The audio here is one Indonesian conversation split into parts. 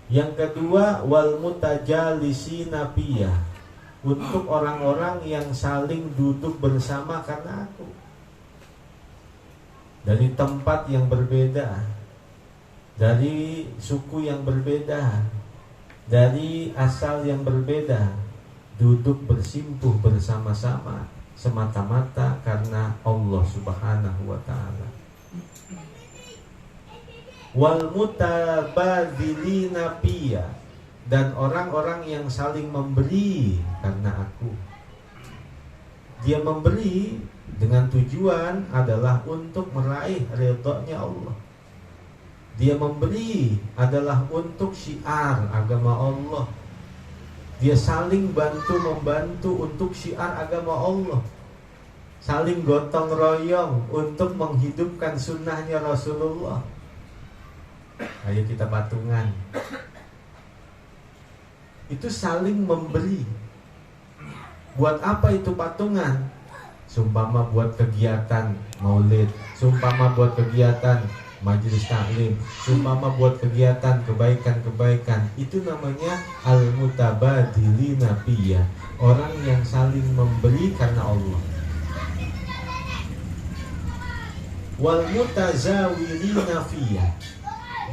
Yang kedua, wal mutajalisina fiyya, untuk orang-orang yang saling duduk bersama karena aku, dari tempat yang berbeda, dari suku yang berbeda, dari asal yang berbeda, duduk bersimpuh bersama-sama semata-mata karena Allah Subhanahu wa ta'ala. Wal mutabadzilina fiyya, dan orang-orang yang saling memberi karena aku. Dia memberi dengan tujuan adalah untuk meraih ridhonya Allah. Dia memberi adalah untuk syiar agama Allah. Dia saling bantu-membantu untuk syiar agama Allah. Saling gotong royong untuk menghidupkan sunnahnya Rasulullah. Ayo kita patungan. Itu saling memberi. Buat apa itu patungan? Sumpama buat kegiatan maulid, sumpama buat kegiatan majelis taklim, sumpama buat kegiatan kebaikan-kebaikan. Itu namanya al-mutabadzilina fiyya, orang yang saling memberi karena Allah. Wal mutazawirina fiyya,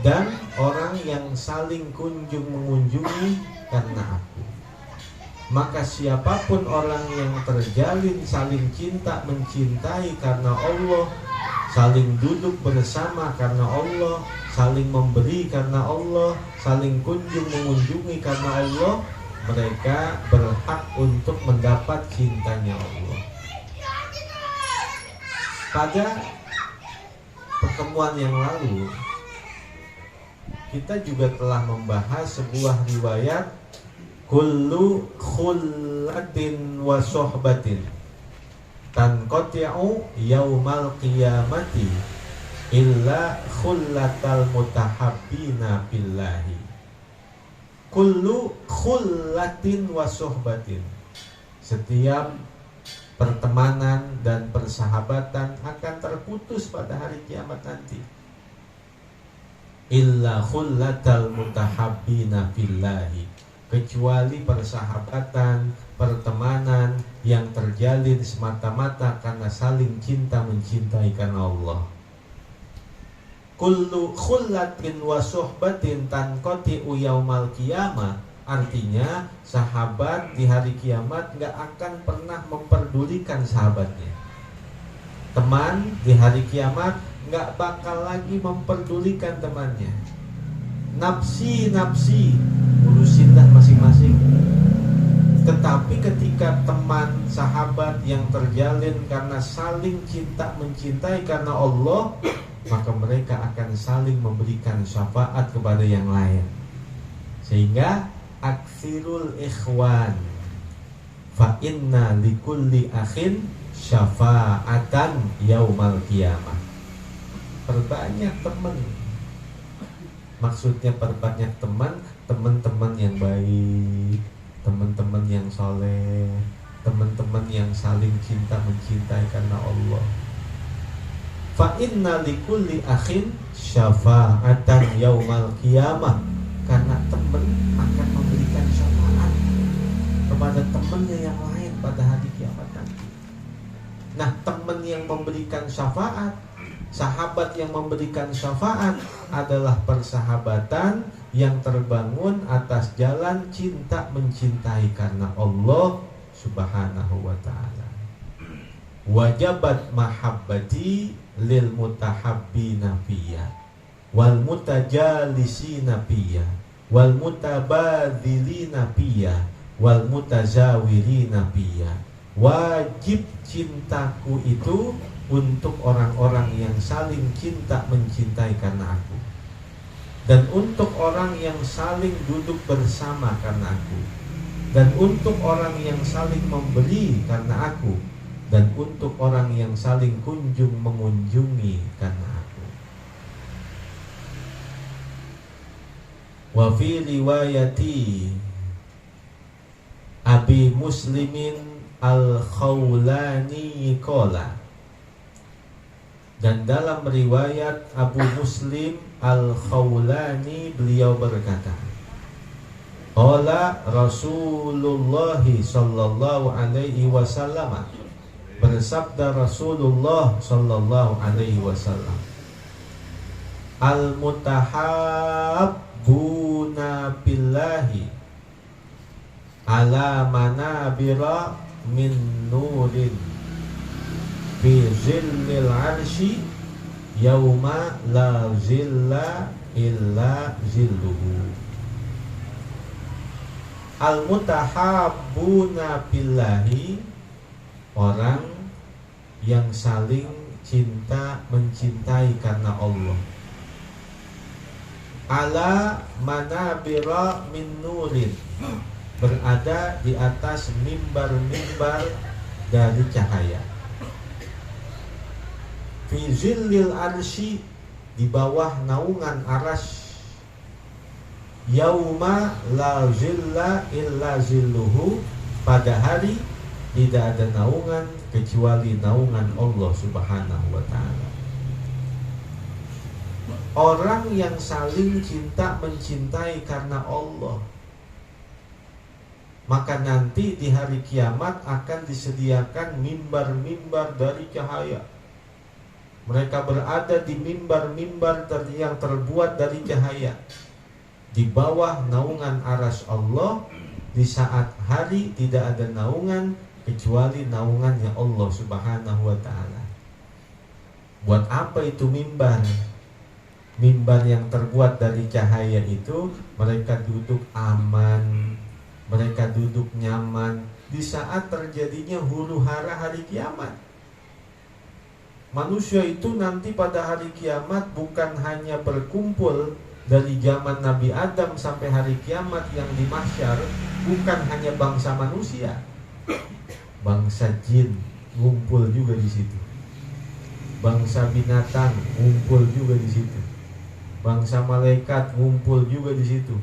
dan orang yang saling kunjung mengunjungi karena aku. Maka siapapun orang yang terjalin saling cinta mencintai karena Allah, saling duduk bersama karena Allah, saling memberi karena Allah, saling kunjung mengunjungi karena Allah, mereka berhak untuk mendapat cintanya Allah. Pada pertemuan yang lalu kita juga telah membahas sebuah riwayat, kullu khullatin wa sohbatin tanqati'u yaumal qiyamati illa khullatal mutahabbina billahi. Kullu khullatin wa sohbatin, setiap pertemanan dan persahabatan akan terputus pada hari kiamat nanti. Illa khullatal mutahabbina billahi, kecuali persahabatan, pertemanan yang terjalin semata-mata karena saling cinta mencintai karena Allah. Kullu khullatin wa suhbatin tanqati'u yaumal qiyamah, artinya sahabat di hari kiamat gak akan pernah memperdulikan sahabatnya. Teman di hari kiamat gak bakal lagi memperdulikan temannya. Nafsi, urusinlah masing-masing. Tetapi ketika teman, sahabat yang terjalin karena saling cinta mencintai karena Allah, maka mereka akan saling memberikan syafaat kepada yang lain. Sehingga aksirul ikhwan, fa inna likulli akhin syafa'atan yaumal qiyamah. Perbanyak teman. Maksudnya perbanyak teman, teman-teman yang baik, teman-teman yang soleh, teman-teman yang saling cinta mencintai karena Allah. Fa inna likulli akhin syafa'atan yaumal qiyamah, karena teman akan memberikan syafaat kepada temannya yang lain pada hari kiamat nanti. Nah, teman yang memberikan syafaat, sahabat yang memberikan syafaat adalah persahabatan yang terbangun atas jalan cinta mencintai karena Allah Subhanahu wa ta'ala. Wajabat mahabbati lil mutahabbina fiyya wal mutajalisina fiyya wal mutabadzilina fiyya wal mutazawirina fiyya. Wajib cintaku itu untuk orang-orang yang saling cinta mencintai karena aku, dan untuk orang yang saling duduk bersama karena aku, dan untuk orang yang saling memberi karena aku, dan untuk orang yang saling kunjung mengunjungi karena aku. Wa fi riwayati Abi Muslimin Al-Khawlani qala, dan dalam riwayat Abu Muslim Al-Khawlani beliau berkata, Qala Rasulullah sallallahu alaihi wasallam, bersabda Rasulullah sallallahu alaihi wasallam, al-mutahabbuna billahi ala manabira min nurin fi zillil arshi yauma la zilla illa zilluhu. Al-mutahabbuna billahi, orang yang saling cinta mencintai karena Allah. Ala manabira min nurin, berada di atas mimbar-mimbar dari cahaya. Fi zillil arsy, di bawah naungan arasy. Yauma la zilla illa zilluhu, pada hari tidak ada naungan kecuali naungan Allah Subhanahu wa ta'ala. Orang yang saling cinta mencintai karena Allah, maka nanti di hari kiamat akan disediakan mimbar-mimbar dari cahaya. Mereka berada di mimbar-mimbar yang terbuat dari cahaya, di bawah naungan aras Allah, di saat hari tidak ada naungan kecuali naungannya Allah Subhanahu wa ta'ala. Buat apa itu mimbar? Mimbar yang terbuat dari cahaya itu, mereka duduk aman, mereka duduk nyaman di saat terjadinya huru hara hari kiamat. Manusia itu nanti pada hari kiamat bukan hanya berkumpul dari zaman Nabi Adam sampai hari kiamat yang di mahsyar, bukan hanya bangsa manusia, bangsa jin ngumpul juga di situ, bangsa binatang ngumpul juga di situ, bangsa malaikat ngumpul juga di situ,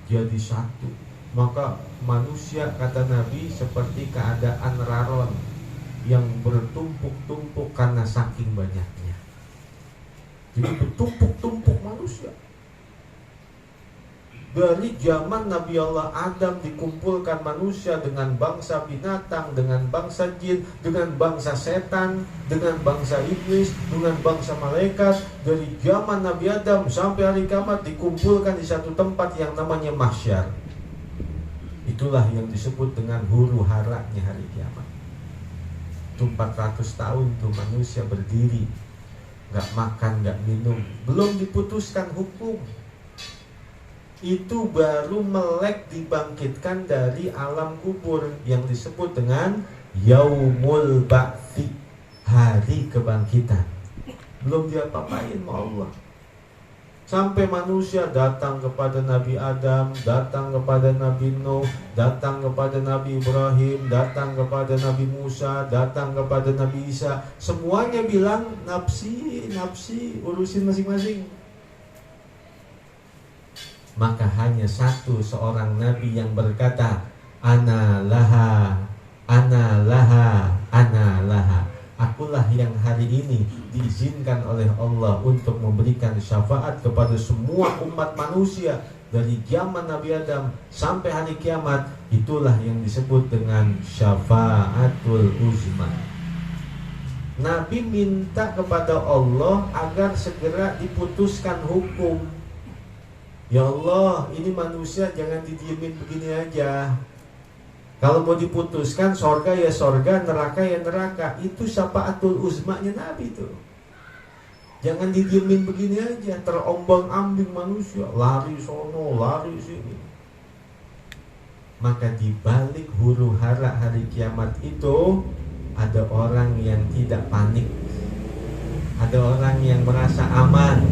jadi satu. Maka manusia, kata Nabi, seperti keadaan raron yang bertumpuk-tumpuk karena saking banyaknya. Jadi bertumpuk-tumpuk manusia. Dari zaman Nabi Allah Adam dikumpulkan manusia dengan bangsa binatang, dengan bangsa jin, dengan bangsa setan, dengan bangsa iblis, dengan bangsa malaikat. Dari zaman Nabi Adam sampai hari kiamat dikumpulkan di satu tempat yang namanya mahsyar. Itulah yang disebut dengan huru haranya hari kiamat. Itu 400 tahun tuh manusia berdiri, gak makan, gak minum, belum diputuskan hukum. Itu baru melek dibangkitkan dari alam kubur yang disebut dengan Yaumul Ba'thi, hari kebangkitan. Belum diapa-apain sama Allah. Sampai manusia datang kepada Nabi Adam, datang kepada Nabi Nuh, datang kepada Nabi Ibrahim, datang kepada Nabi Musa, datang kepada Nabi Isa. Semuanya bilang nafsi, nafsi, urusin masing-masing. Maka hanya satu seorang Nabi yang berkata, Ana laha, ana laha, ana laha. Akulah yang hari ini diizinkan oleh Allah untuk memberikan syafaat kepada semua umat manusia dari zaman Nabi Adam sampai hari kiamat. Itulah yang disebut dengan syafaatul uzma. Nabi minta kepada Allah agar segera diputuskan hukum. Ya Allah, ini manusia jangan didiemin begini aja. Kalau mau diputuskan, sorga ya sorga, neraka ya neraka. Itu syafaatul uzmanya Nabi itu. Jangan didiemin begini aja, terombang-ambing manusia, lari sono, lari sini. Maka di balik huru hara hari kiamat itu ada orang yang tidak panik, ada orang yang merasa aman,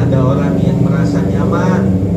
ada orang yang merasa nyaman.